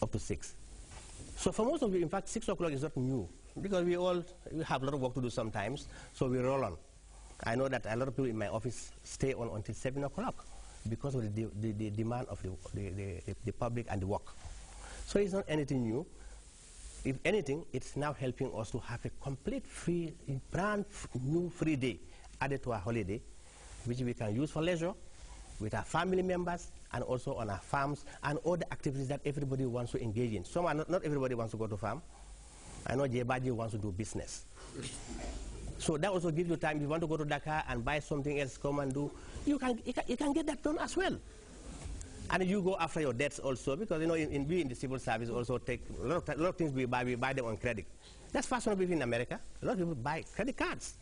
up to 6. So for most of you, in fact, 6 o'clock is not new, because we have a lot of work to do sometimes, so we roll on. I know that a lot of people in my office stay on until 7 o'clock because of the demand of the public and the work. So it's not anything new. If anything, it's now helping us to have a complete free, brand new free day added to our holiday, which we can use for leisure with our family members and also on our farms and all the activities that everybody wants to engage in. Not everybody wants to go to farm. I know Jebaji wants to do business. So that also gives you time. If you want to go to Dakar and buy something else, come and do, you can get that done as well. And you go after your debts also, because you know in the civil service also take a lot of things we buy them on credit. That's fashionable in America. A lot of people buy credit cards.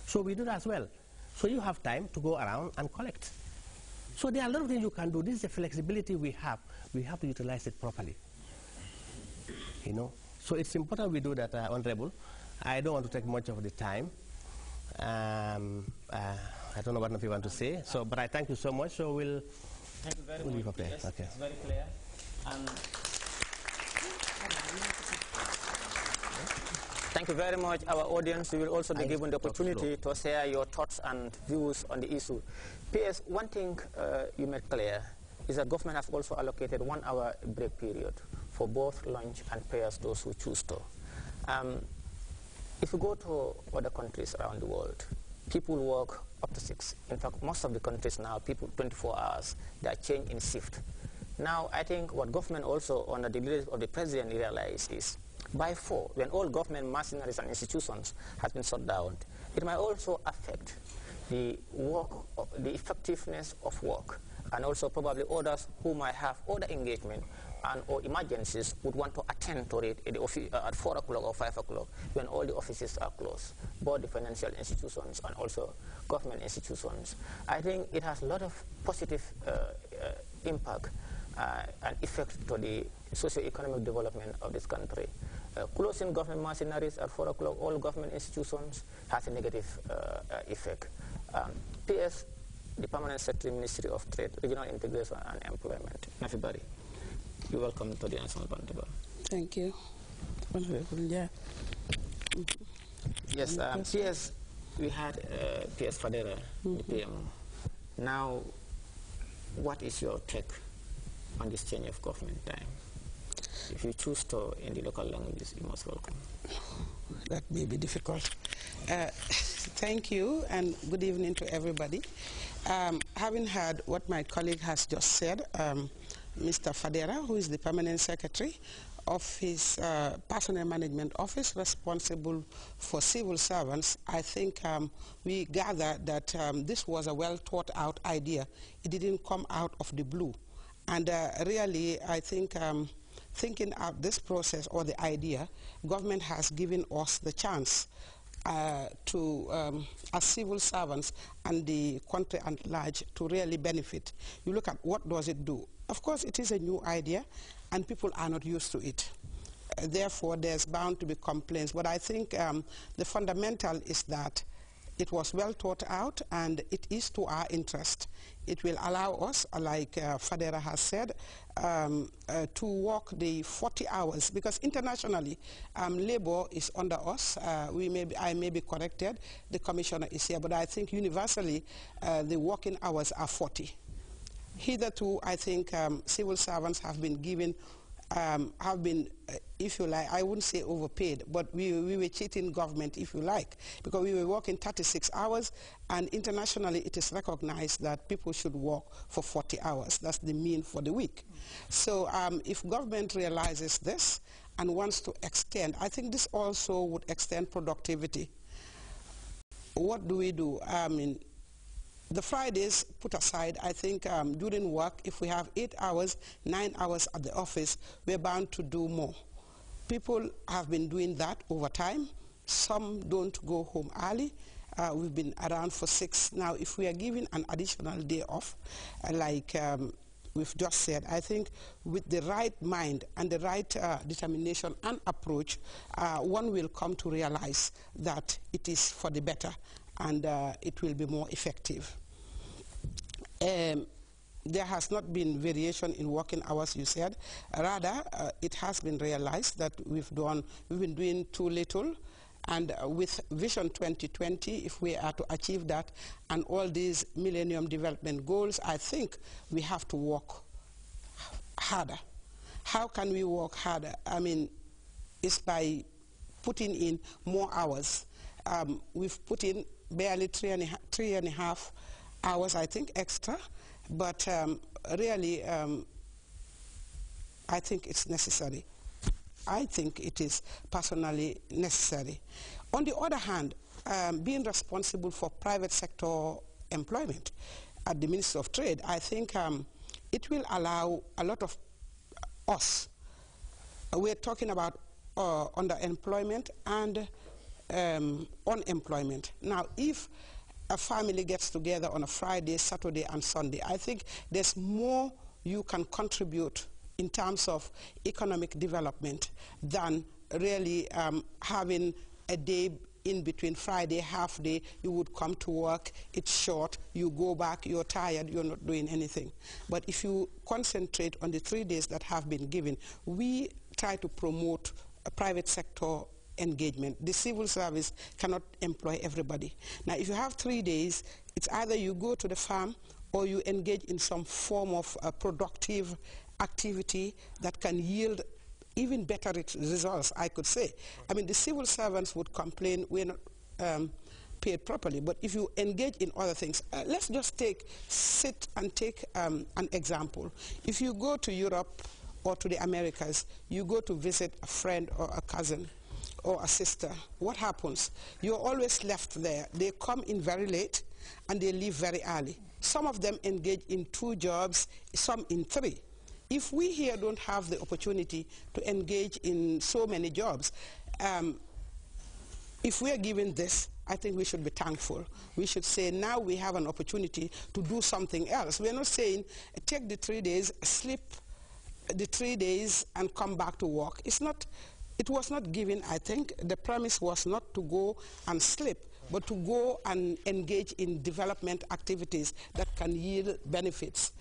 So we do that as well. So you have time to go around and collect. So there are a lot of things you can do. This is the flexibility we have. We have to utilize it properly. You know. So it's important we do that, Honorable. I don't want to take much of the time. I don't know what you want to say. So, but I thank you so much. So we'll. Thank you very much. Okay. It's very clear. Thank you very much. Our audience, you will also be given the opportunity to share your thoughts and views on the issue. P.S. One thing you made clear is that government has also allocated 1 hour break period for both lunch and prayers, those who choose to. If you go to other countries around the world, people work up to 6. In fact, most of the countries now, people 24 hours, they are changed in shift. Now, I think what government also, under the leadership of the president, realized is by 4, when all government machineries and institutions has been shut down, it might also affect the work, the effectiveness of work, and also probably others who might have other engagement and or emergencies would want to attend to it at 4 o'clock or 5 o'clock when all the offices are closed, both the financial institutions and also government institutions. I think it has a lot of positive impact and effect to the socio-economic development of this country. Closing government machineries at 4 o'clock, all government institutions, has a negative effect. P.S. the Permanent Secretary, Ministry of Trade, Regional Integration and Employment. Everybody, you're welcome to the National Roundtable. Thank you. Yeah. Yes, P.S. we had P.S. Fadera, the PM. Now, what is your take on this change of government time? If you choose to in the local languages, you're most welcome. That may be difficult. Thank you, and good evening to everybody. Having heard what my colleague has just said, Mr. Fadera, who is the Permanent Secretary of his Personnel Management Office responsible for civil servants, I think we gather that this was a well-thought-out idea. It didn't come out of the blue. And really, I think thinking out this process or the idea, government has given us the chance to, as civil servants and the country at large, to really benefit. You look at what does it do. Of course, it is a new idea, and people are not used to it. Therefore, there's bound to be complaints. But I think the fundamental is that it was well thought out, and it is to our interest. It will allow us, like Fadera has said, to work the 40 hours, because internationally, labor is under us. I may be corrected, the commissioner is here, but I think universally, the working hours are 40. Hitherto, I think civil servants have been given, if you like, I wouldn't say overpaid, but we were cheating government, if you like, because we were working 36 hours, and internationally it is recognized that people should work for 40 hours. That's the mean for the week. So if government realizes this and wants to extend, I think this also would extend productivity. What do we do? I mean, the Fridays put aside, I think during work, if we have 8 hours, 9 hours at the office, we're bound to do more. People have been doing that over time. Some don't go home early. We've been around for 6. Now, if we are given an additional day off, like we've just said, I think with the right mind and the right determination and approach, one will come to realize that it is for the better, and it will be more effective. there has not been variation in working hours, you said. Rather, it has been realized that we've been doing too little. And with Vision 2020, if we are to achieve that and all these Millennium Development Goals, I think we have to work harder. How can we work harder? I mean, it's by putting in more hours. We've put in barely three and a half hours, I think, extra. But really, I think it's necessary. I think it is personally necessary. On the other hand, being responsible for private sector employment at the Ministry of Trade, I think it will allow a lot of us. We're talking about underemployment and unemployment. Now, if a family gets together on a Friday, Saturday, and Sunday, I think there's more you can contribute in terms of economic development than really having a day in between. Friday, half day, you would come to work, it's short, you go back, you're tired, you're not doing anything. But if you concentrate on the 3 days that have been given, we try to promote a private sector engagement. The civil service cannot employ everybody. Now, if you have 3 days, it's either you go to the farm or you engage in some form of productive activity that can yield even better results, I could say. I mean, the civil servants would complain we're not paid properly, but if you engage in other things, let's just take an example. If you go to Europe or to the Americas, you go to visit a friend or a cousin or a sister, what happens? You're always left there. They come in very late and they leave very early. Some of them engage in 2 jobs, some in 3. If we here don't have the opportunity to engage in so many jobs, if we are given this, I think we should be thankful. We should say now we have an opportunity to do something else. We're not saying take the 3 days, sleep the 3 days and come back to work. It was not given, I think. The premise was not to go and sleep, but to go and engage in development activities that can yield benefits.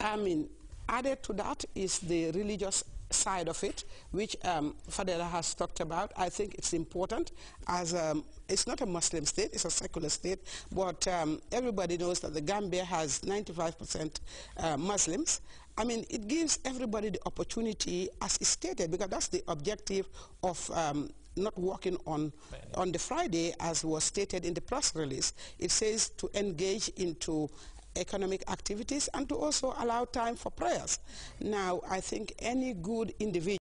I mean, added to that is the religious side of it, which Fadela has talked about. I think it's important as it's not a Muslim state, it's a secular state, but everybody knows that the Gambia has 95% Muslims. I mean, it gives everybody the opportunity, as is stated, because that's the objective of not working on the Friday, as was stated in the press release. It says to engage into economic activities and to also allow time for prayers. Now, I think any good individual